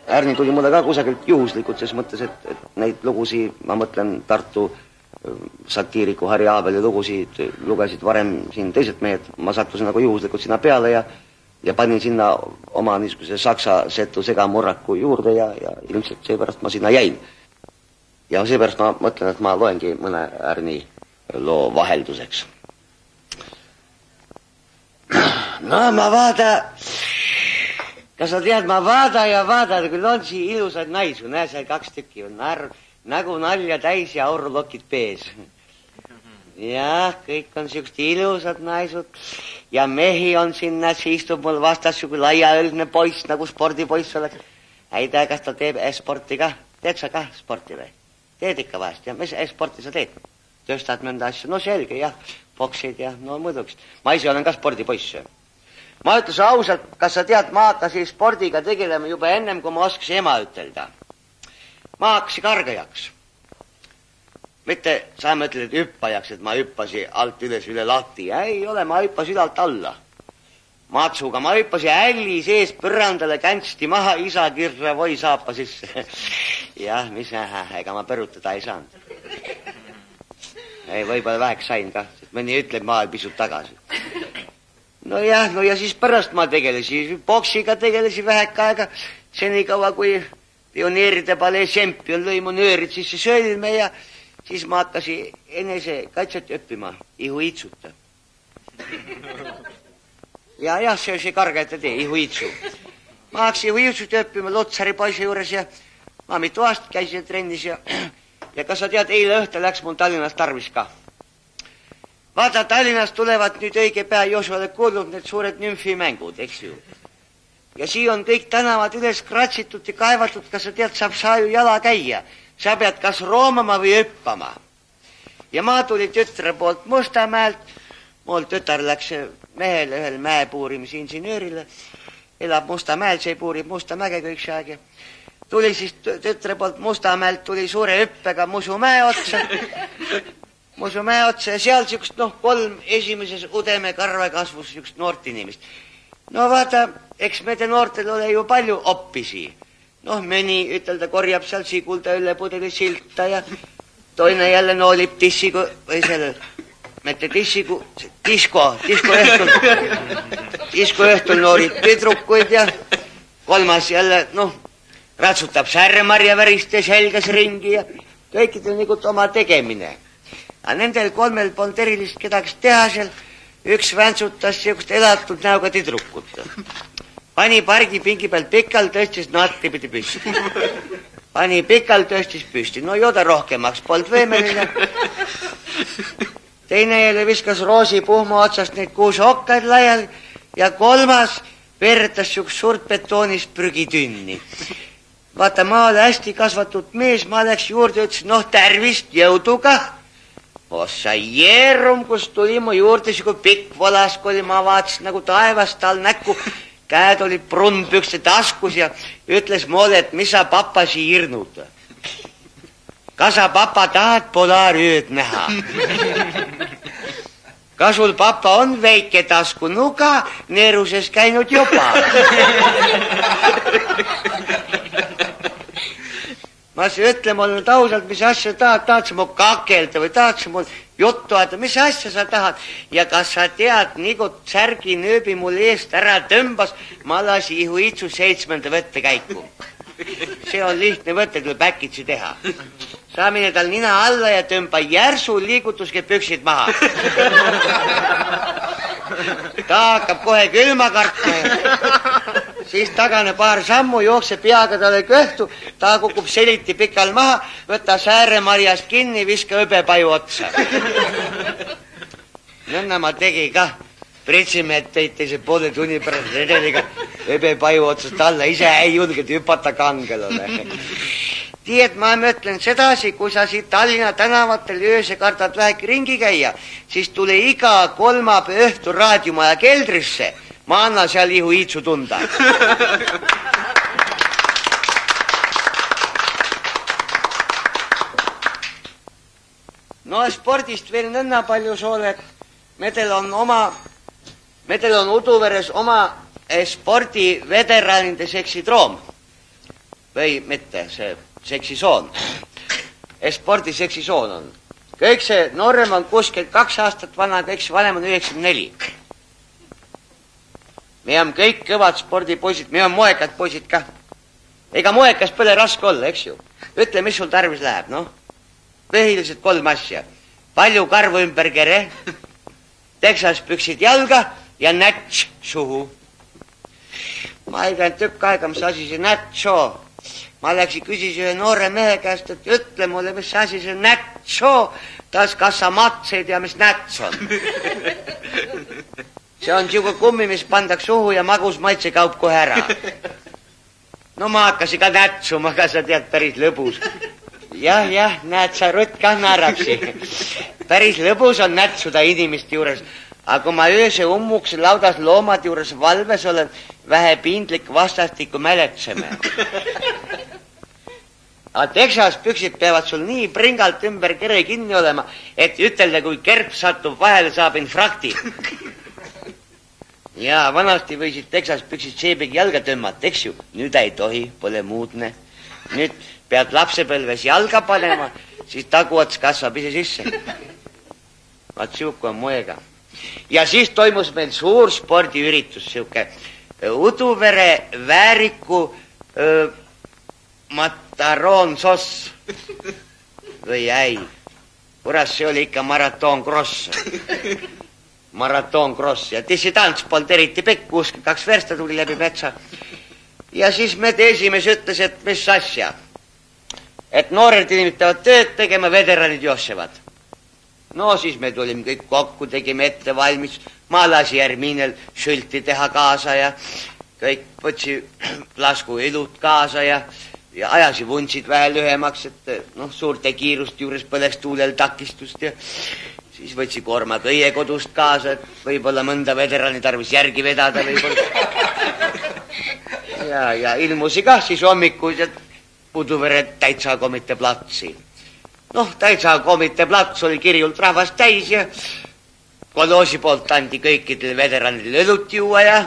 Ärni tuli mulle ka kusagilt juhuslikult, ses mõttes, et neid lugusi, ma mõtlen Tartu satiiriku Harri Aabeli lugusid lugesid varem siin teised mehed, ma sattusin nagu juhuslikult sinna peale ja panin sinna oma niisuguse saksa setu segamurraku juurde ja ilmselt seepärast ma sinna jäin. Ja seepärast ma mõtlen, et ma loengi mõne Ärni loo vahelduseks. No ma vaada, kas sa tead, ma vaada ja vaada, küll on siin ilusad naisu, näe seal 2 tükki on nägu nalja täis ja aurulokid pees. Jah, kõik on siuksed ilusad naisud ja mehi on siin, näed, see istub mul vastas siuke laiaõlgne poiss, nagu spordipoiss oleks. Ei tea, kas ta teeb sporti ka? Teed sa ka sporti või? Teed ikka vahest, jah? Mis sporti sa teed? Tööstad mõnda asju? No selge, jah. Boksid, jah, no muidugi. Ma ise olen ka spordipoiss. Ma ütles ausalt, kas sa tead, ma hakkasin spordiga tegelema juba ennem, kui ma oskasin ema ütelda. Ma hakkasin kargajaks. Mitte saame ütelda, et hüppajaks, et ma hüppasin alt üles üle lati. Ei ole, ma hüppasin ülalt alla. Matsuga ma hüppasin älli sees põrandale, käntsti maha, isa kirja või saapa sisse. Jah, mis ega ma põrutada ei saanud. Ei, võib-olla väheks sain ka, sest mõni ütleb maal pisut tagasi. No ja siis pärast ma tegelesin, boksiga tegelesin vähek aega, senikaua kui pioneeride palee tšempion lõi mu nöörid sisse sõlme ja siis ma hakkasin enesekaitset õppima, ihuitsuta. Ja see kargajate tee, ihuitsu. Ma hakkasin ihuitsut õppima Lutsari poisi juures ja ma mitu aastat käisin trennis ja kas sa tead, eile õhtul läks mul Tallinnas tarvis ka. Vaata, Tallinnast tulevad nüüd õige pea Josuale kuulnud need suured nümfimängud, eks ju. Ja siin on kõik tänavad üles kratsitud ja kaevatud, kas sa tead, saab saa ju jala käia. Sa pead kas roomama või hüppama. Ja ma tulin tütre poolt Mustamäelt. Mul tütar läks mehele ühel mäepuurimise inženöörile. Elab Mustamäel, see puurib Mustamäge kõik see aeg. Tuli siis tütre poolt Mustamäelt, tuli suure hüppega Musumäe otsa ja seal siukest, 3 esimeses udeme karve kasvus siukest noort inimest. No vaata, eks meede noortel ole ju palju oppisi. Mõni ütelda korjab seal sigulda üle pudeli silta ja toine jälle noolib tissigu, või selle, mitte tissigu, disko õhtul noolib tüdrukuid ja kolmas jälle, ratsutab särmarja väriste selges ringi ja kõikidel nagu oma tegemine. Aga nendel 3 polnud erilist kedagi teha seal, üks väntsutas siukest elatud näoga tüdrukut. Pani pargipingi peal pikalt, tõstis natti pidi püsti. Pani pikalt, tõstis püsti. No joda rohkemaks polnud võimeline. Teine jälle viskas roosipuhma otsast neid 6 okkaid laiali ja 3 veeretas siukest suurt betoonist prügitünni. Vaata, ma olen hästi kasvatud mees, ma läks juurde ja ütles, tervist, jõudu ka. Ossa jeerum, kus tuli mu juurde siuke pikk volask oli, ma vaatasin nagu taevast tal näkku. Käed oli prunnpükste taskus ja ütles mulle, et mis sa papa siin hirnud. Kas sa papa tahad polaarööd näha? Kas sul papa on väike tasku nuga neeruses käinud juba? Ma ütle mulle nüüd ausalt, mis asja tahad sa mu kakelda või tahad sa mul juttu ajada, mis asja sa tahad? Ja kas sa tead, nagu särgi nööbi mul eest ära tõmbas, ma lasi ihuitsu 7. võttekäiku. See on lihtne võtte, tuleb äkitsi teha. Sa mine tal nina alla ja tõmba järsu liigutuske püksid maha. Ta hakkab kohe külma kartma ja siis tagane paar sammu, jookse peaga talle kõhtu, ta kukub seliti pikal maha, võta sääremarjas kinni, viska hõbepaju otsa. Nõnna ma tegi ka. Pritsimehed tõid teise poole tunni pärast redeliga hõbepaju otsast alla, ise ei julgenud hüpata kangelale. Nii, et ma mõtlen sedasi, kui sa siit Tallinna tänavatel ööse kardad vähegi ringi käia, siis tule iga kolmapäeva õhtu raadiomaja keldrisse. Ma annan seal ihuitsu tunda. No spordist veel nõnna palju soole, et medel on Uduveres oma spordiveteranide seksidroom. või mitte, see seksisoon. Spordiseksisoon on. Kõik see noorem on 62 aastat vana, kõik see vanem on 94. Me on kõik kõvad spordipoisid, me on moekad poisid ka. Ega moekas pole raske olla, eks ju. Ütle, mis sul tarvis läheb, noh. Põhiliselt 3 asja. Palju karvu ümber kere, teksaspüksid jalga ja nätš suhu. Ma ei käinud tükk aega, mis asi see nätšo. Ma läksin küsisin ühe noore mehe käest, et ütle mulle, mis asi see nätšo. Tas kas sa matseid ja mis näts on. See on siuke kummi, mis pandaks suhu ja magus maitse kaup kohe ära. No ma hakkasin ka nätsuma, aga sa tead, päris lõbus. Jah, näed sa rutt ka naeraksi. Päris lõbus on nätsuda inimeste juures. Aga kui ma ööse ummuks laudas loomad juures valves olen, vähe piindlik vastastikku mäletseme. Aga teksaspüksid peavad sul nii pringalt ümber kere kinni olema, et ütelda, kui kerp satub vahele, saab infrakti. Ja vanasti võisid teksaspüksid seebegi jalga tõmmata, eks ju? Nüüd ei tohi, pole muudne. Nüüd pead lapsepõlves jalga panema, siis taguots kasvab ise sisse. Vaat siuke on moega. Ja siis toimus meil suur spordiüritus, siuke Uduvere vääriku mataroonsoss või ei. Kuras, see oli ikka maratonkross. Maratonkross ja dissitants polnud eriti pikk, 62 versta tuli läbi metsa. Ja siis me esimees ütles, et mis asja. Et noored inimesed peavad tööd tegema, veteranid jossevad. No siis me tulime kõik kokku, tegime ette valmis. Ma lasi Järminel šülti teha kaasa ja kõik võtsi lasku ilud kaasa ja ajasi vuntsid vähe lühemaks, et suurte kiirust juures põleks tuulel takistust ja siis võtsi koorma kõie kodust kaasa, et võib-olla mõnda veterani tarvis järgi vedada võib-olla. Ja ilmusi kah siis hommikuid, et Uduvere täitsa komite platsi. Täitsa komite plats oli kirjult rahvast täis ja koloosi poolt andi kõikidele veteranidele õlut juua ja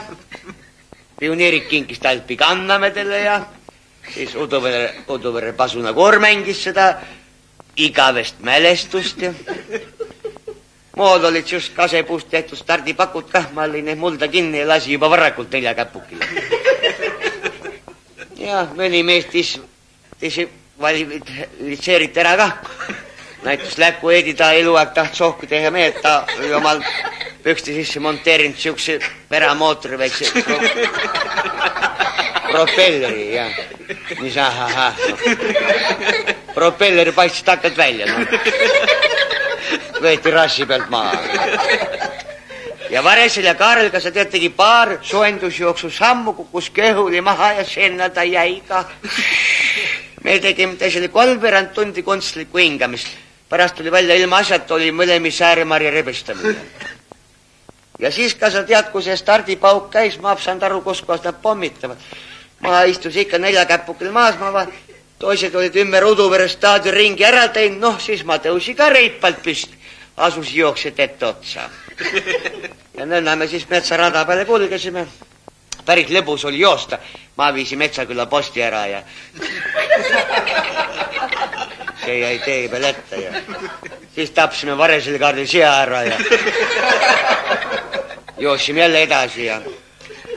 pioneerid kinkis talpi kannamedele ja siis Uduvere pasunakoor mängis seda igavest mälestust ja mood olid just kasepuust tehtud stardipakud kah, ma olin mulda kinni ja lasi juba varakult 4 käpukile. Ja mõni mees valitseeriti ära kah. Näitus Läku Eedi ta eluaeg taht sohku teha mehed, ta oli omal püksti sisse monteerinud siukse peramootori väikse propelleri ja mis propelleri paistsid hakkad välja võeti rassi pealt maa ja Varesel ja Kaarelga sa tead tegi paar soendusjooksu sammu, kukkus kõhuli maha ja senna ta jäi ka. Me tegime teisele 3 tundi kunstlikku hingamist. Pärast tuli välja ilma asjata, oli mõlemi sääremarja rebestamine. Ja siis ka sa tead, kui see stardipauk käis, ma saanud aru, kus kohas nad pommitavad. Ma istus ikka 4 käpukil maas, toised olid ümber Uduvere staadion ringi ära teinud, siis ma tõusi ka reipalt püst, asus jooksed ette otsa. Ja nõnna me siis metsarada peale kulgesime. Päris lõbus oli joosta. Ma viisi Metsaküla posti ära ja see jäi tee peal ette ja siis tapsime Varesel kaardil sea ära ja joossime jälle edasi ja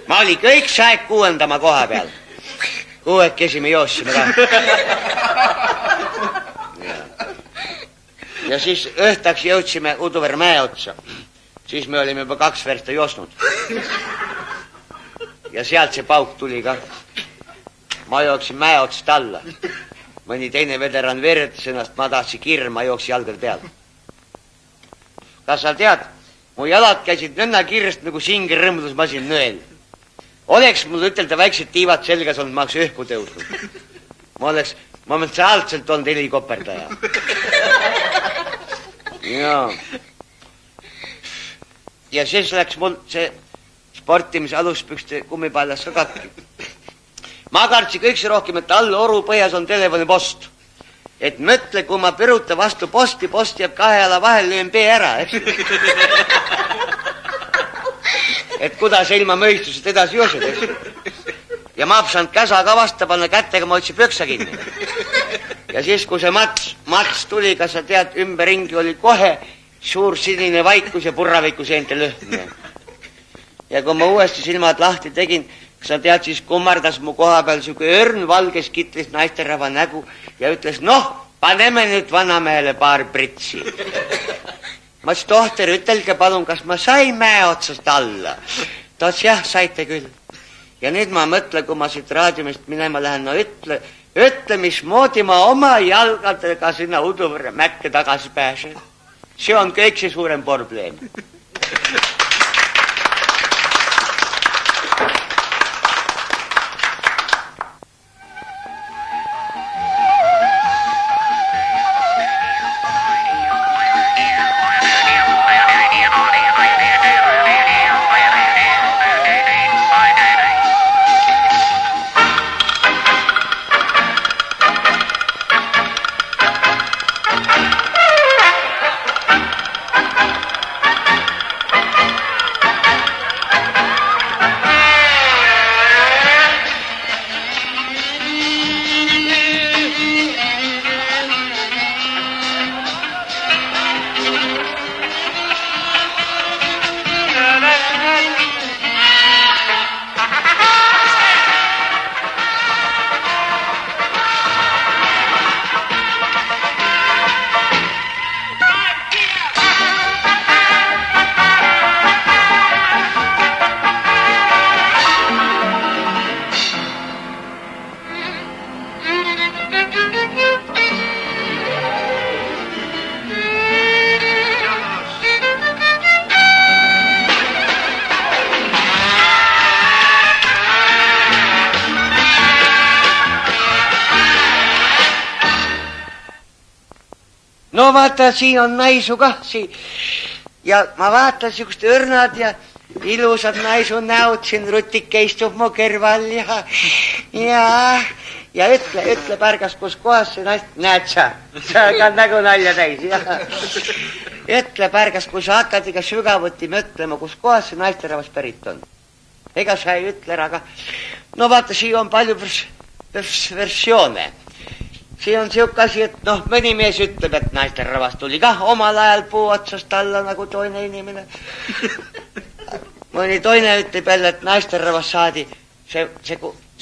ma oli kõik saeg 6. koha peal. 6 me joossime ka. Ja siis õhtaks jõudsime Uduvere mäe otsa. Siis me olime juba 2 versta joosnud. Ja sealt see pauk tuli ka. Ma jooksin mäe otsast alla. Mõni teine veteran veeretas ennast, ma tahtsin kirja, ma jooksin jalgade peal. Kas sa tead, mu jalad käisid nõnna kiirest nagu singer rõmdusmasin nõel. Oleks mul ütelda väiksed tiivad selgas olnud, ma oleks õhku tõusnud. Ma oleks momentaalselt olnud helikoperdaja. Ja siis läks mul see sportimise aluspükste kummipallas ka katki. Ma kartsin kõik see rohkem, et all oru põhjas on telefonipost. Et mõtle, kui ma piruta vastu posti jääb 2 jala vahel, löön pee ära, eks? Et kuidas ilma mõistusest edasi joosed, eks? ja ma saanud käsaga vastu panna kätega, ma otsin püksa kinni. Ja siis, kui see mats tuli, kas sa tead, ümberringi oli kohe suur sinine vaikus ja purraviku seente lõhn. Ja kui ma uuesti silmad lahti tegin, kas sa tead, siis kummardas mu koha peal siuke örn valges kitlis naisterahva nägu ja ütles, noh, paneme nüüd vanamehele paar pritsi. Ma ütles, tohter, ütelge palun, kas ma sain mäe otsast alla? Ta ütles, jah, saite küll. Ja nüüd ma mõtlen, kui ma siit raadiumist minema lähen, no ütle, mismoodi ma oma jalgadega sinna Uduvere mäkke tagasi pääsen. See on kõik see suurem probleem. No vaata, siin on naisu kah siin. Ja ma vaatan siukest õrnad ja ilusad naisu näod, siin rutike istub mu kõrval ja ütle pärgas, kus kohas see naist, näed sa ka nagu nalja täis, Ütle pärgas, kui sa hakkad iga sügavuti mõtlema, kus kohas see naisterahvas pärit on. Ega sa ei ütle, aga no vaata, siin on palju versioone. Siin on siuke asi, et noh, mõni mees ütleb, et naisterahvas tuli kah omal ajal puu otsast alla nagu toine inimene. Mõni toine ütleb jälle, et naisterahvas saadi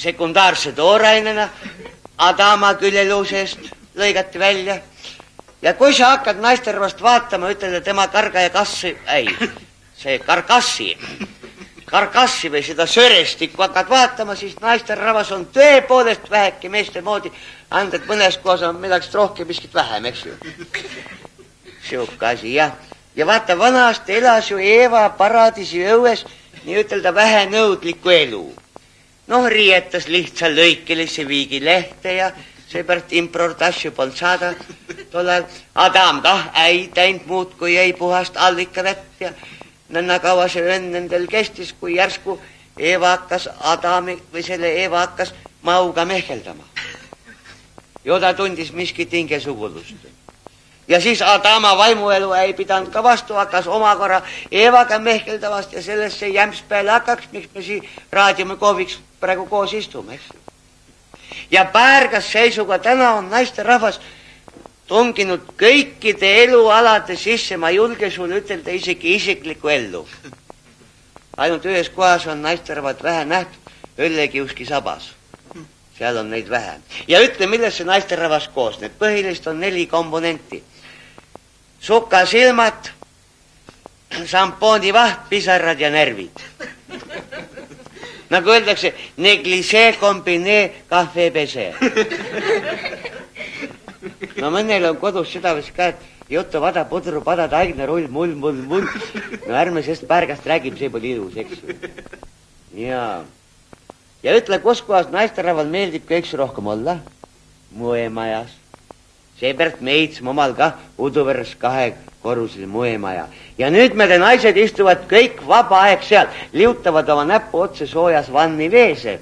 sekundaarse toorainena Adama küljeluusest lõigati välja. Ja kui sa hakkad naisterahvast vaatama, ütled, et tema karkassi või seda sörestikku hakkad vaatama, siis naisterahvas on tõepoolest väheke meeste moodi, ainult et mõnes kohas on midagi rohkem, miskit vähem, eks ju. Siuke asi, jah. Ja vaata, vanasti elas ju Eeva paradiisi õues nii ütelda vähenõudlikku elu. Noh, riietas lihtsalt lõikelisse viigilehte ja seepärast importasju polnud saada. Tollal Adam kah ei teinud muud, kui ei puhast allikavett ja nõnna kaua see õnn nendel kestis, kui järsku Eeva hakkas mauga mehkeldama. Jo ta tundis miskit hingesugulust. Ja siis Adama vaimuelu ei pidanud ka vastu, hakkas omakorra Eevaga mehkeldavast ja sellest see jämps peale hakkaks, miks me siin raadiumi kohviks praegu koos istume, eks. Ja pärgas seisuga täna on naisterahvas tunginud kõikide elualade sisse, ma ei julge sulle ütelda isegi isiklikku ellu. Ainult ühes kohas on naisterahvad vähe nähtud, Õllekiuski sabas. Seal on neid vähe. Ja ütle, millest see naisterahvas koosneb. Põhilist on 4 komponenti. Sukasilmad, šampoonivaht, pisarad ja närvid. Nagu öeldakse, neglisee, kombinee, kahvepese. No mõnel on kodus südames ka, et juttu vada, pudru, pada, taigna, rull, mull. No ärme sest pärgast räägime, see pole ilus, eks ju. Ja ütle, kus kohas naisterahval meeldib kõiks rohkem olla? Muemajas. Seepärast me eitsime omal ka Uduveres 2-korruseline muemaja. Ja nüüd me naised istuvad kõik vaba aeg seal, liutavad oma näppu otse soojas vanni veese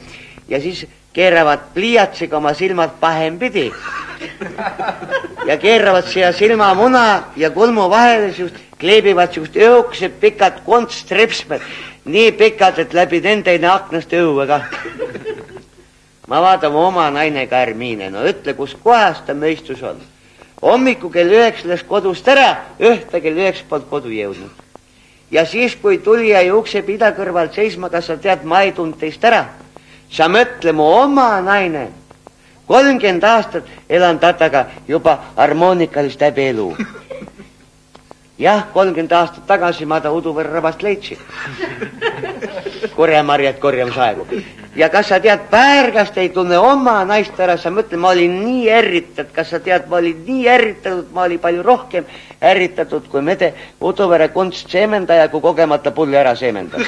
ja siis keeravad pliiatsiga oma silmad pahempidi ja keeravad siia silmamuna ja kulmu vahele kleebivad siukest õuksed pikad kontstrepsmed, nii pikad, et läbi nende aknast õue ka. ma vaatan oma naine Carmine, no ütle, kus kohas ta mõistus on. Hommiku kell 9 läks kodust ära, õhta kell 9 polnud kodu jõudnud. Ja siis, kui tuli ja ukse pida kõrval seisma, kas sa tead, ma ei tund teist ära. Sa mõtle, mu oma naine. 30 aastat elan tataga juba harmoonikalist läbi elu. Jah, 30 aastat tagasi ma ta uduvõrravast leidsin. Korjamarjad korjamisaegu. Ja kas sa tead, päärgast ei tunne oma naist ära, sa mõtle, ma olin nii ärritatud, kas sa tead, ma olin nii ärritatud, ma olin palju rohkem ärritatud, kui mede uduvõrra kunst seemendaja, kui kogemata pulli ära seemendas.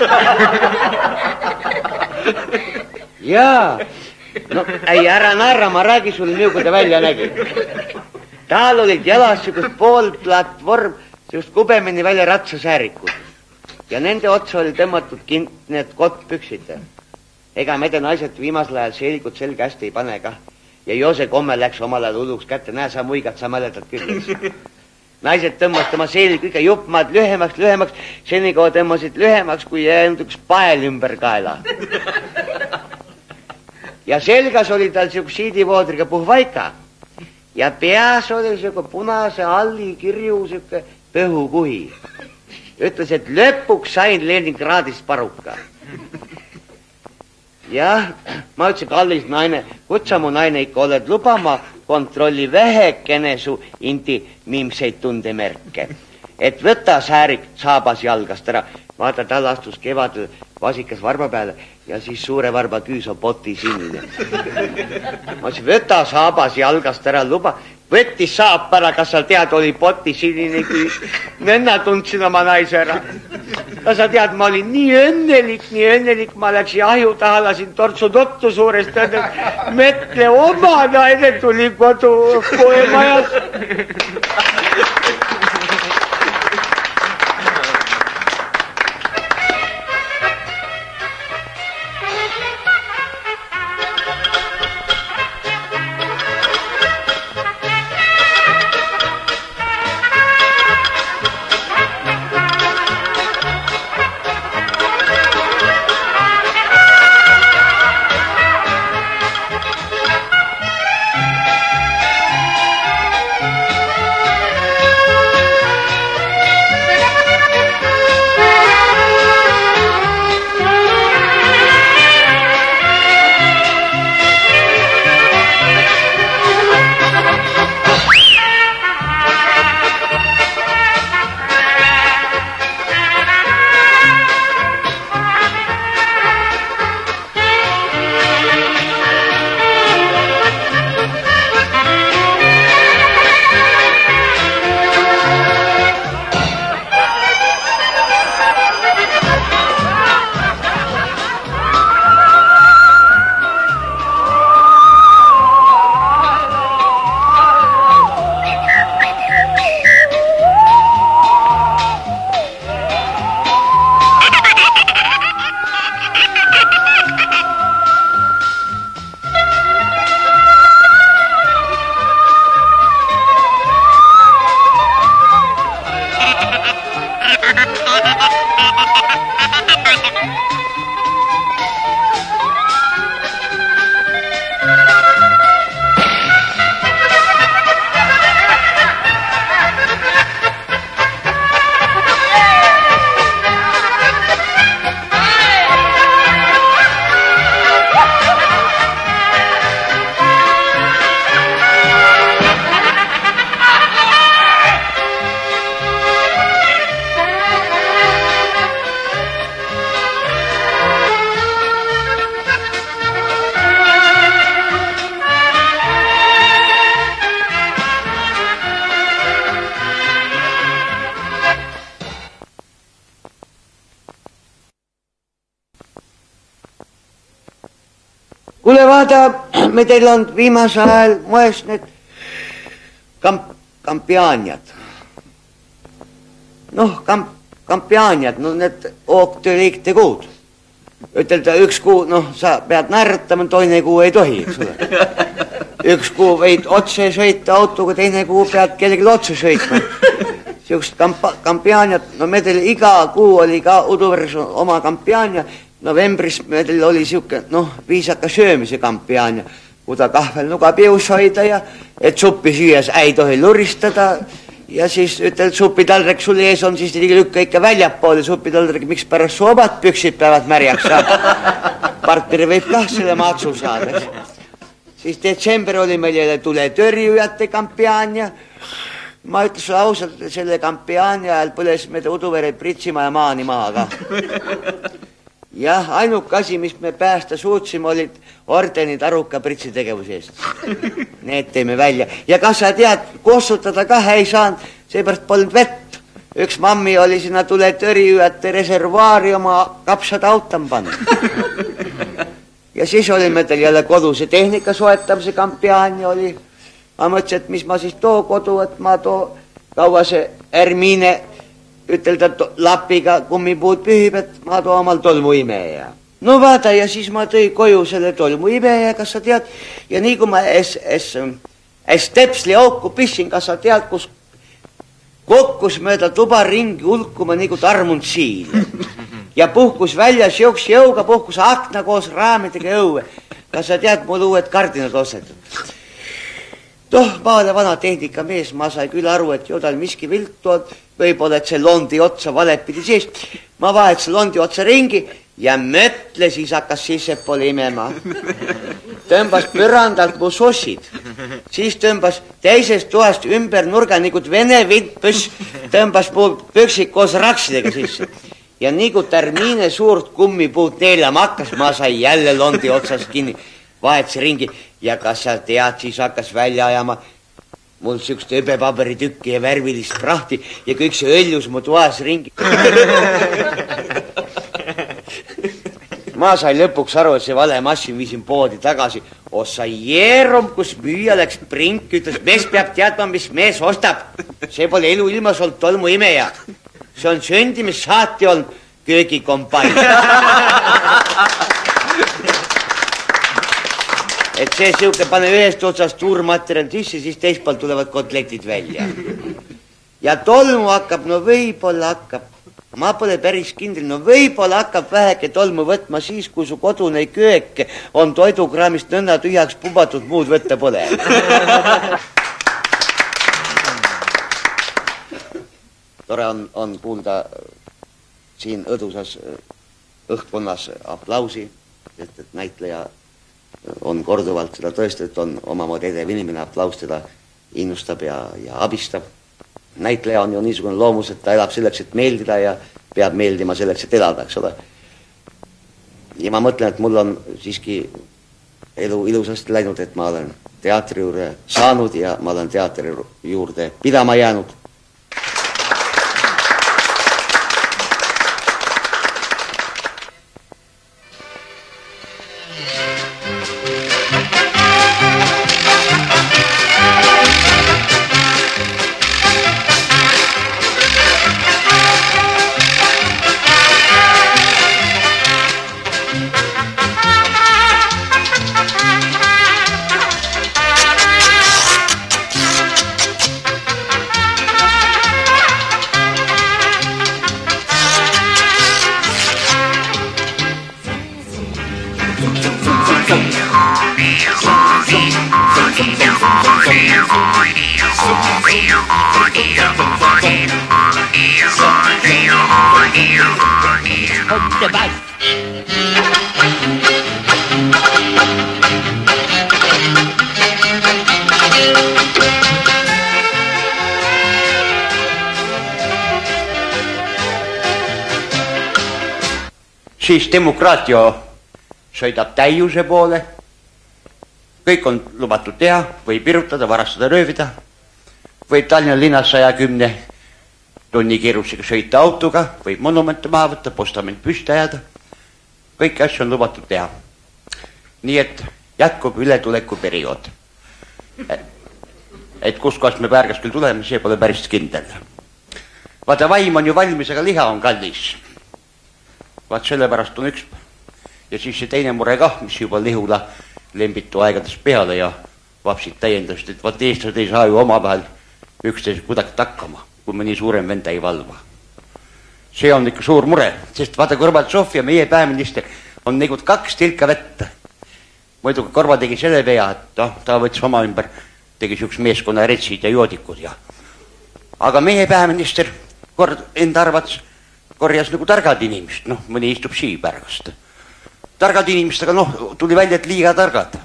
Jaa, no ei, ära naera, ma räägi sulle nii, kui ta välja nägi. Tal olid jalas sükust poolplatvorm, just kubemini välja ratsasäärikud. Ja nende otsa oli tõmmatud need kottpüksid. Ega mede naised viimasel ajal selgud selge hästi ei pane ka. Ja Joose komme läks omal ajal uluks kätte. Näe, sa muigad, sa mäletad küll. Naised tõmbas tema selg kõige juppmaad lühemaks. Senikaua tõmbasid lühemaks, kui jäänud üks pael ümber kaela. Ja selgas oli tal siuksiidivoodriga puhvaika. Ja peas oli siuke punase alli kirju siuke pöhukuhi. Ütles, et lõpuks sain Leningradist paruka. Jah, ma ütlesin, kallis naine, kutsa mu naine ikka oled, luba ma kontrolli vähekene su intimimseid tundemärke. Et võta säärik saabas jalgast ära. Vaata, tal astus kevadel vasikas varba peale ja siis suure varba küüs on poti sinine. Ma ütlesin, võta saabas jalgast ära, luba. Võttis saab ära, kas sa tead, oli poti sinine küüs. Nõnna tundsin oma naise ära. Kas sa tead, ma olin nii õnnelik, ma läksin ahju taha, lasin tortsu tottu suurest õnnet. Mõtle, oma naine tuli kodu poemajas. Kuule, vaata, me teil on viimasel ajal moes need kampiaaniad. Noh, kampiaaniad, no need ooktööliikte kuud. Ütelda, üks kuu, noh, sa pead närtama, toine kuu ei tohi, eks ole. Üks kuu võid otse sõita autoga, teine kuu pead kellelgi otse sõitma. Siukest kampiaaniat, no me teil iga kuu oli ka uduvõrs oma kampiaania novembris meil oli siuke, viisaka söömise kampanja, kui ta kahvel nuga pius hoida ja et suppi süües ei tohi luristada ja siis ütled, supitaldrik sul ees on, siis lükka ikka väljapoole supitaldrik, miks pärast su omad püksid peavad märjaks saada. Partneri võib kah selle matsu saada. Siis detsember oli meil jälle tuletõrjujate kampaania. Ma ütles ausalt, selle kampaania ajal põles meid uduvere Pritsimaa ja maani maha ka. Jah, ainuk asi, mis me päästa suutsime, olid ordenid Aruka Pritsi tegevuse eest. Need teeme välja. Ja kas sa tead, kossutada ka ei saanud, seepärast polnud vett. Üks mammi oli sinna tuletõrjujate reservaari oma kapsad autam pannud. Ja siis oli meil jälle koduse tehnika soetamise kampaania oli. Ma mõtlesin, et mis ma siis too kodu, et ma too kaua see Hermine ütelda lapiga kummipuud pühib, et ma too omal tolmuimeja. No vaata, ja siis ma tõi koju selle tolmuimeja, kas sa tead, ja nii kui ma stepsli auku pissin, kas sa tead, kus kokkus mööda tuba ringi hulkuma nii kui tarmunud siil. Ja puhkus väljas jooks jõuga, puhkus akna koos raamidega õue. Kas sa tead, mul uued kardinad ostetud. Ma olen vana tehnika mees, ma sai küll aru, et jodal miski viltu on, võib-olla, et see londi otsa valepidi sees. Ma vahetasin londi otsa ringi ja mõtle, siis hakkas sissepoole imema. Tõmbas põrandalt mu sossid. Siis tõmbas teisest toast ümber nurga, nii kui vene vintpüss, tõmbas mu püksik koos raksidega sisse. Ja nii kui Hermine suurt kummipuud neelama hakkas, ma sai jälle londi otsas kinni. Vahetsi ringi ja kas sa tead, siis hakkas välja ajama mul siukest öbepaberitükki ja värvilist prahti ja kõik see õljus mu toas ringi. Ma sai lõpuks aru, et see vale massin viisin poodi tagasi. Ossa jeerum, kus müüja läks prink, ütles, mees peab teadma, mis mees ostab. See pole elu ilmas olnud tolmu imeja. See on söndimis saati olnud köögikompain. Et see siuke pane ühest otsast tuurmaterjal sisse, siis teispool tulevad kotletid välja. Ja tolmu hakkab, võib-olla hakkab, ma pole päris kindel, võib-olla hakkab väheke tolmu võtma siis, kui su kodune köök on toidukraamist nõnna tühjaks pubatud, muud võtta pole. Tore on kuulda siin õdusas õhkkonnas aplausi, et näitleja on korduvalt seda tõesti, et on omamoodi edev inimene, aplaus teda innustab ja abistab. Näitleja on ju niisugune loomus, et ta elab selleks, et meeldida ja peab meeldima selleks, et elada, eks ole. Ja ma mõtlen, et mul on siiski elu ilusasti läinud, et ma olen teatri juurde saanud ja ma olen teatri juurde pidama jäänud. Siis demokraatia sõidab täiuse poole, kõik on lubatud teha, võib virutada, varastada, röövida, võib Tallinna linnas 110 tunni kiirusega sõita autoga, võib monumente maha võtta, postament püsti ajada, kõik asju on lubatud teha. Nii et jätkub ületuleku periood. Et kuskohast me päärgas küll tuleme, see pole päris kindel. Vaata, vaim on ju valmis, aga liha on kallis. Vaat sellepärast on üks ja siis see teine mure kah, mis juba Lihula lembitu aegades peale ja vapsid täiendast, et vaat eestlased ei saa ju omavahel üksteise kuidagi takkama, kui me nii suurem vend ei valva. see on ikka suur mure, sest vaata Gorbatšov ja meie pääminister on nagu 2 tilka vett. Muidu Korva tegi selle vea, et ta võttis oma ümber, tegi siuks meeskonna retsid ja joodikud ja. Aga meie pääminister enda arvates korjas nagu targad inimest, mõni istub siipärgast. Targad inimest, aga tuli välja, et liiga targad.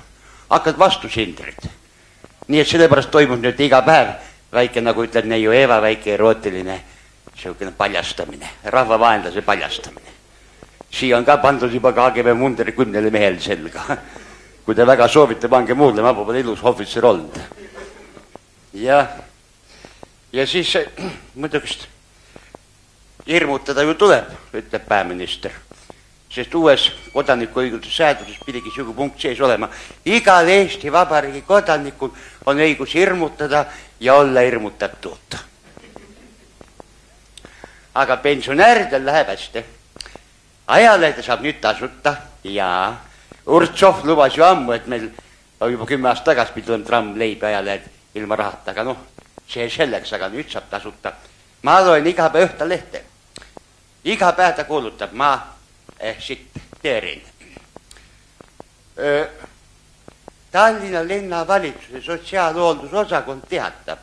Hakkad vastu sindrid. Nii et sellepärast toimub nüüd iga päev väike, nagu ütleb neiu Eva, väike erootiline selline paljastamine, rahvavaenlase paljastamine. Siia on ka pandud juba KGB munderi 10 mehel selga. Kui te väga soovite, pange muudle, ma pole ilus ohvitser olnud. Ja siis muidugust hirmutada ju tuleb, ütleb pääminister. Sest uues kodanikuõiguse sääduses pidigi siugu punkt sees olema. Igal Eesti Vabariigi kodanikul on õigus hirmutada ja olla hirmutatud. Aga pensionääridel läheb hästi. Ajalehte saab nüüd tasuta ja Urtsov lubas ju ammu, et meil juba 10 aastat tagasi pidi olema tramm, leib ja ajalehed ilma rahata, aga see selleks, aga nüüd saab tasuta. Ma loen iga päev ühte lehte. Iga päev ta kuulutab, ma tsiteerin. Tallinna linnavalitsuse sotsiaalhooldusosakond teatab,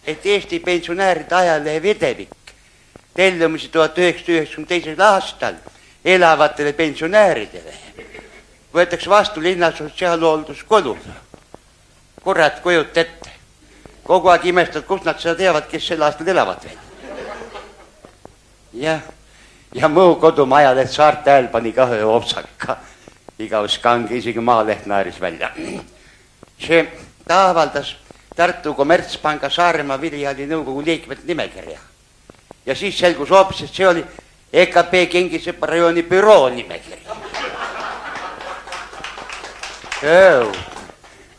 et Eesti pensionääride ajalehe Vedevik tellimusi 1992. aastal elavatele pensionääridele võetakse vastu linna sotsiaalhoolduskodul. Kurat, kujuta ette. Kogu aeg imestad, kust nad seda teavad, kes sel aastal elavad veel. Ja muu kodumaa ajaleht Saarte Hääl pani ka ühe opsaka. Igavus kange, isegi Maaleht naeris välja. See ta avaldas Tartu Kommertspanga Saaremaa filiaali nõukogu liikmete nimekirja. Ja siis selgus hoopis, et see oli EKP Kingisepa rajooni büroo nimekirja.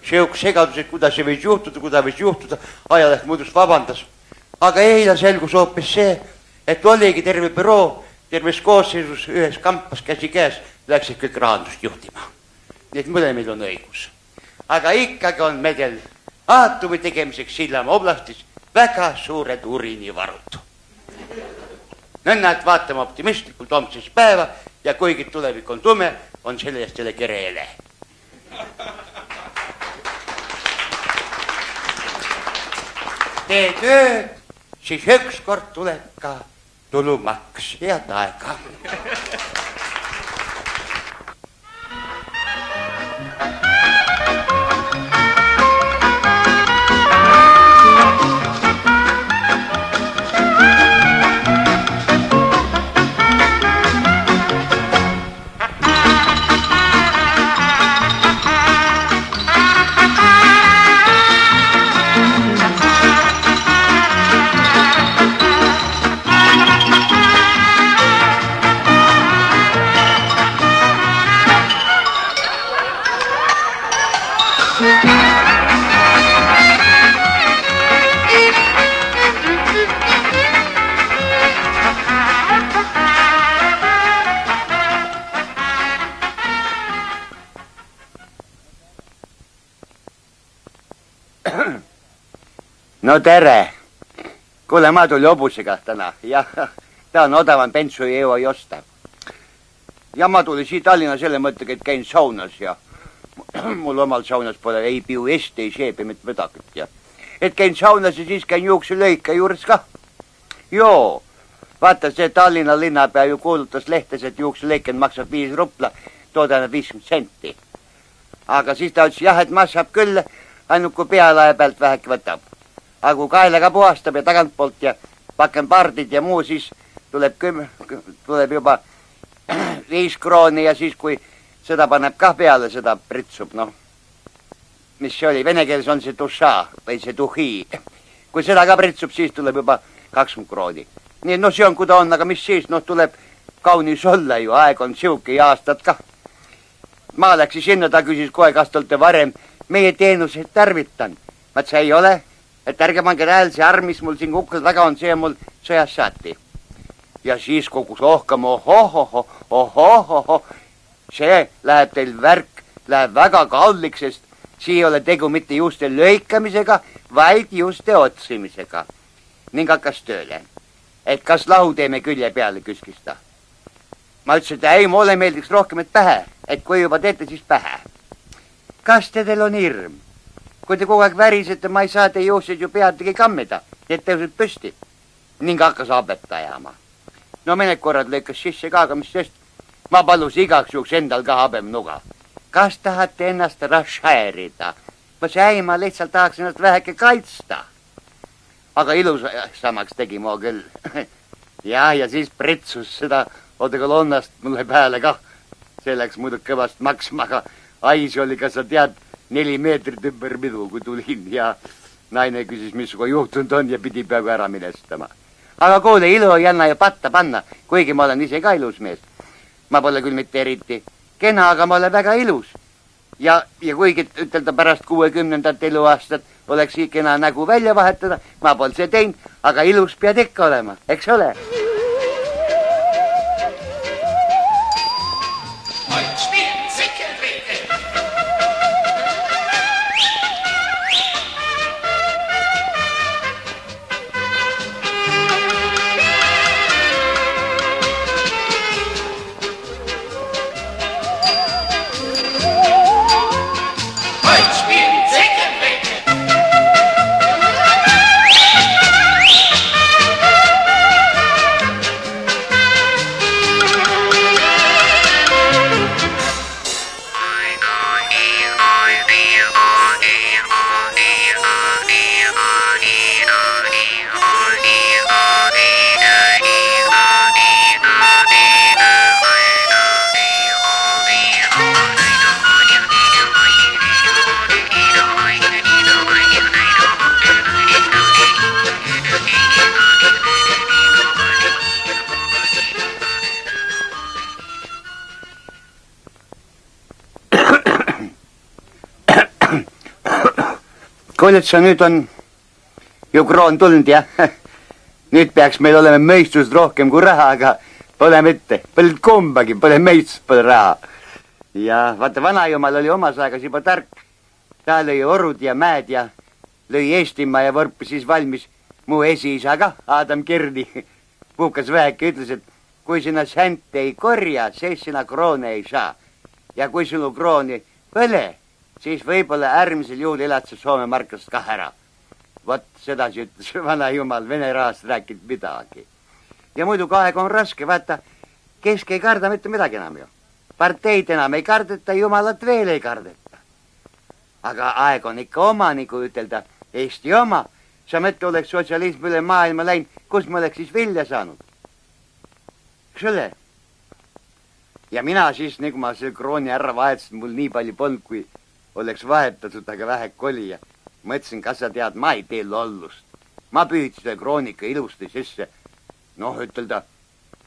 Seuk segadused, kuidas see võis juhtuda, ajaleht muudust vabandas. Aga eile selgus hoopis see, et oligi terve büroo, terves koosseisus ühes kampas käsi käes, läksid kõik rahandust juhtima. Nii et mõlemil on õigus. Aga ikkagi on meil aatumi tegemiseks Sillamäe oblastis väga suured uriinivarud. Nõnna, et vaatame optimistlikult homses päeva ja kuigi tulevik on tume, on selle eest jälle kereele. Teed ööd, siis ükskord tuleb ka tulumaks. Head aega. No tere! Kuule, ma tuli hobusega täna. Jah, ta on odavam bensu ei jõua josta. Ja ma tuli siia Tallinna selle mõttega, et käin saunas ja mul omal saunas pole ei piu Eesti, ei seebi, mitte midagi. Ja. Et käin saunas ja siis käin juukselõika juures ka. Joo, vaata see Tallinna linnapea ju kuulutas lehtes, et juukselõiken maksab 5 rupla, toodana 50 senti. Aga siis ta ütles, jah, et maksab küll, ainult kui pealae pealt väheke võtab. Aga kui kaelaga puhastab ja tagantpoolt ja pakempardid ja muu, siis tuleb juba 5 krooni ja siis kui seda paneb ka peale, seda pritsub, mis see oli, vene keeles on see duša või see duhi. Kui seda ka pritsub, siis tuleb juba 20 krooni. Nii, see on, kui ta on, aga mis siis, tuleb kaunis olla ju, aeg on siuke ja aastad ka. Ma läksin sinna, ta küsis kohe, kas te olete varem meie teenuseid tarvitan. Ma see ei ole. Et ärge pange hääl, see arm, mis mul siin kukkel taga on, see mul sõjas saati. Ja siis kogus ohkama, ohohoho, see läheb teil värk, läheb väga kalliks, sest siia ei ole tegu mitte juuste lõikamisega, vaid juuste otsimisega. Ning hakkas tööle. et kas lahu teeme külje peale, küskis ta. Ma ütlesin, et ei, mulle meeldiks rohkem, et pähe, et kui juba teete, siis pähe. Kas teil on hirm? Kui te kogu aeg värisete, ma ei saa te jookseid ju peadegi kammida, need tõused püsti. Ning hakkas habet ajama. No mõned korrad lõikas sisse ka, aga mis sest, ma palus igaks juhuks endal ka habem nuga. Kas tahate ennast rašäärida? Ma lihtsalt tahaks ennast väheke kaitsta. Aga ilusamaks tegi ma küll. ja siis pretsus seda odekolonnast mulle peale kah. See läks muidu kõvast maksma, aga ais oli, kas sa tead, 4 meetrit ümber midu, kui tulin ja naine küsis, mis suga juhtunud on ja pidi peaaegu ära minestama. Aga kuule, ilu ei anna ju patta panna, kuigi ma olen ise ka ilus mees. Ma pole küll mitte eriti kena, aga ma olen väga ilus. Ja kuigi ütelda pärast 60. eluaastat oleks kena nägu välja vahetada, ma pole see teinud, aga ilus pead ikka olema, eks ole? Kuuled sa, nüüd on ju kroon tulnud ja nüüd peaks meil olema mõistust rohkem kui raha, aga pole mitte, pole kumbagi, pole mõistust, pole raha. Ja vaata, vanajumal oli omas aegas juba tark. Ta lõi orud ja mäed ja lõi Eestimaa ja võrpi siis valmis mu esiisa ka, Adam Kirni. Puhkas väheke, ütles, et kui sina sänte ei korja, siis sina kroone ei saa. Ja kui sinu krooni põle, siis võib-olla äärmisel juhul elad sa Soome markast kah ära. Vot sedasi ütles vana jumal, vene rahast rääkinud midagi. Ja muidu aeg on raske, vaata, kesk ei karda mitte midagi enam ju. Parteid enam ei kardeta, jumalat veel ei kardeta. Aga aeg on ikka oma, nagu ütelda, Eesti oma. Sa mõtle oleks sotsialism üle maailma läinud, kus me oleks siis vilja saanud? Eks ole? Ja mina siis, nagu ma selle krooni ära vahetasin, mul nii palju polnud, kui oleks vahetatud, aga vähek oli ja mõtlesin, kas sa tead, ma ei tee lollust. Ma püüdsin selle kroonika ilusti sisse. Noh, ütelda,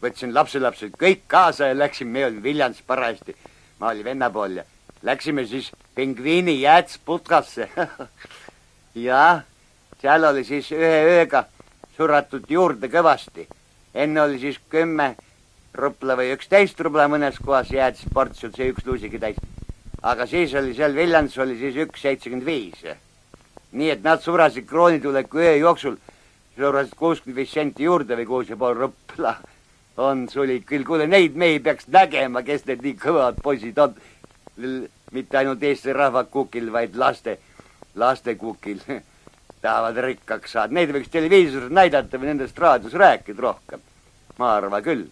võtsin lapselapsed kõik kaasa ja läksin, me olin Viljandis parajasti. Ma oli venna pool ja läksime siis pingviini jäätsputkasse. ja seal oli siis ühe ööga suratud juurde kõvasti. Enne oli siis 10 rupla või 11 rupla mõnes kohas jäätsportsjul, see üks luusigi täis. Aga siis oli seal Viljandis oli siis 1,75. Nii et nad surasid kroonituleku öö jooksul, surasid 65 senti juurde või 6,5 rupla. On suli küll, kuule, neid mehi peaks nägema, kes need nii kõvad poisid on. Mitte ainult Eesti rahvakukil, vaid laste kukil tahavad rikkaks saada. Neid võiks televiisoris näidata või nendest raadios rääkida rohkem. Ma arva küll.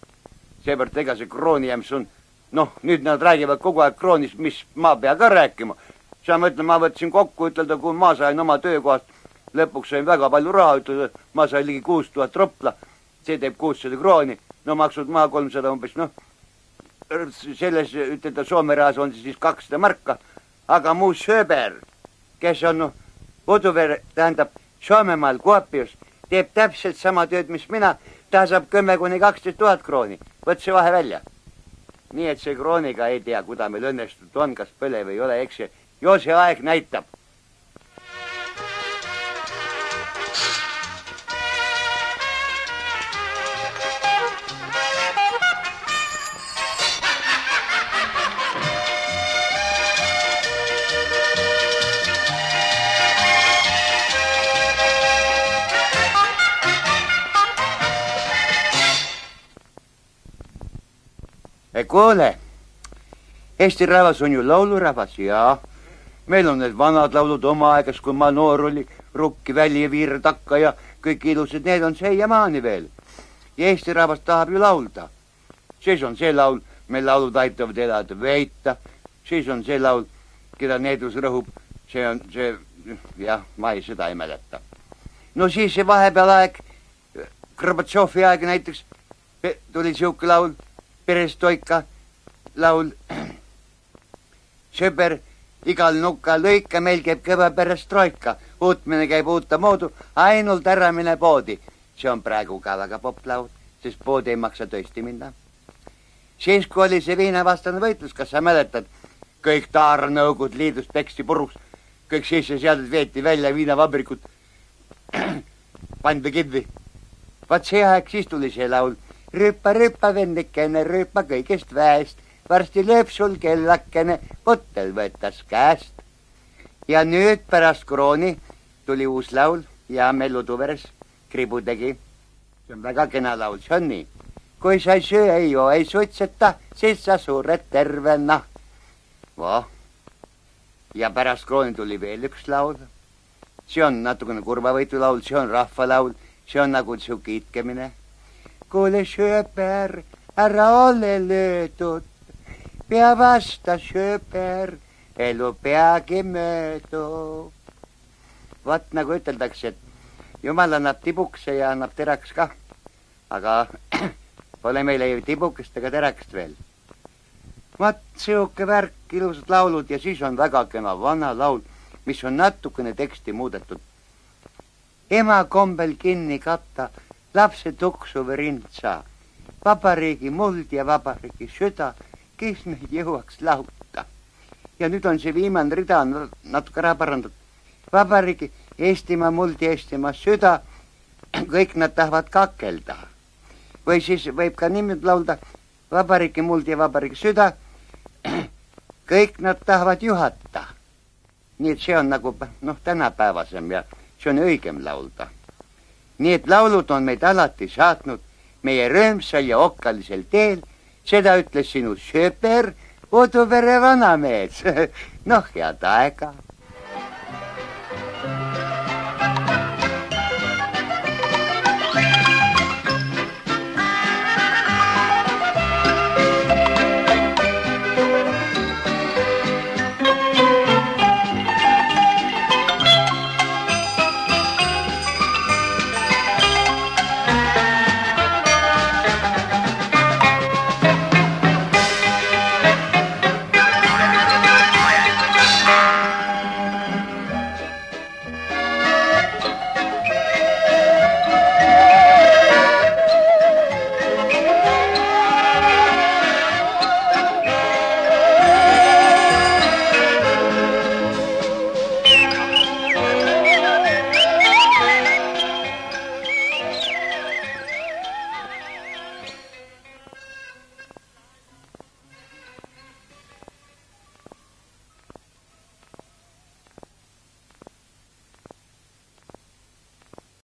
Seepärast ega see kroonijäms on, noh, nüüd nad räägivad kogu aeg kroonist, mis ma pea ka rääkima. Sa mõtlen, ma võtsin kokku, ütelda, kui ma sain oma töökohast, lõpuks sain väga palju raha, ütelda, ma sain ligi 6000 rupla, see teeb 600 krooni, no maksud maha 300 umbes, noh, selles, ütelda, Soome rahas on siis 200 marka, aga mu sõber, kes on, noh, Uduvere, tähendab, Soomemaal Kuopios, teeb täpselt sama tööd, mis mina, ta saab 10-12 000 krooni, võt see vahe välja. Nii et see krooniga ei tea, kuda meil õnnestunud on, kas põle või ei ole, eks jo see aeg näitab. Kuule, Eesti rahvas on ju laulurahvas, jaa. Meil on need vanad laulud oma aegas, kui ma noor oli, Rukki, Väli, Viir, Takka ja kõik ilusad, need on siiamaani veel. Ja Eesti rahvas tahab ju laulda. Siis on see laul, meil laulud aitavad elada veita. Siis on see laul, keda Needus rõhub, see on see, jah, ma seda ei mäleta. No siis see vahepeal aeg, Gorbatšovi aeg näiteks, tuli siuke laul, Perestoika laul, Sõber, igal nuka lõika, meil käib kõva perestroika, uutmine käib uutta moodu, ainult ära mine poodi. See on praegu ka väga poplaud, sest poodi ei maksa tõesti minna. Siis, kui oli see viinavastane võitlus, kas sa mäletad, kõik Taarnõukogud liidust peksti puruks, kõik sisseseaded veeti välja viinavabrikud, pandi kinni. Vaat see aeg siis tuli see laul, rüüpa, rüüpa, vendikene, rüüpa kõigest väest, varsti lööb sul kellakene, võttel võetas käest. Ja nüüd pärast krooni tuli uus laul ja meil Uduveres Kribu tegi. See on väga kena laul, see on nii. Kui sa ei söö, ei joo, ei suitseta, siis sa suured tervena. Voh. Ja pärast krooni tuli veel üks laul. See on natukene kurvavõitu laul, see on rahvalaul, see on nagu siuke itkemine. Kuule Sõber, ära ole löödud, pea vasta Sõber, elu peagi möödub. Vaat nagu üteldakse, et Jumal annab tibukse ja annab teraks ka. Aga pole meile ju tibukest ega terakst veel. Vaat siuke värk, ilusad laulud ja siis on väga kena vana laul, mis on natukene teksti muudetud. Ema kombel kinni katta, lapse tuksuv rintsa, vabariigi muld ja vabariigi süda, kes meid jõuaks lauta. Ja nüüd on see viimane rida natuke ära parandatud. Vabariigi, Eestimaa muld ja Eestimaa süda, kõik nad tahavad kakelda. Või siis võib ka niimoodi laulda, vabariigi muld ja vabariigi süda, kõik nad tahavad juhata. Nii et see on nagu tänapäevasem ja see on õigem laulda. Nii et laulud on meid alati saatnud meie rõõmsal ja okkalisel teel. Seda ütles sinu Sõber, Uduvere vanamees. Noh, head aega.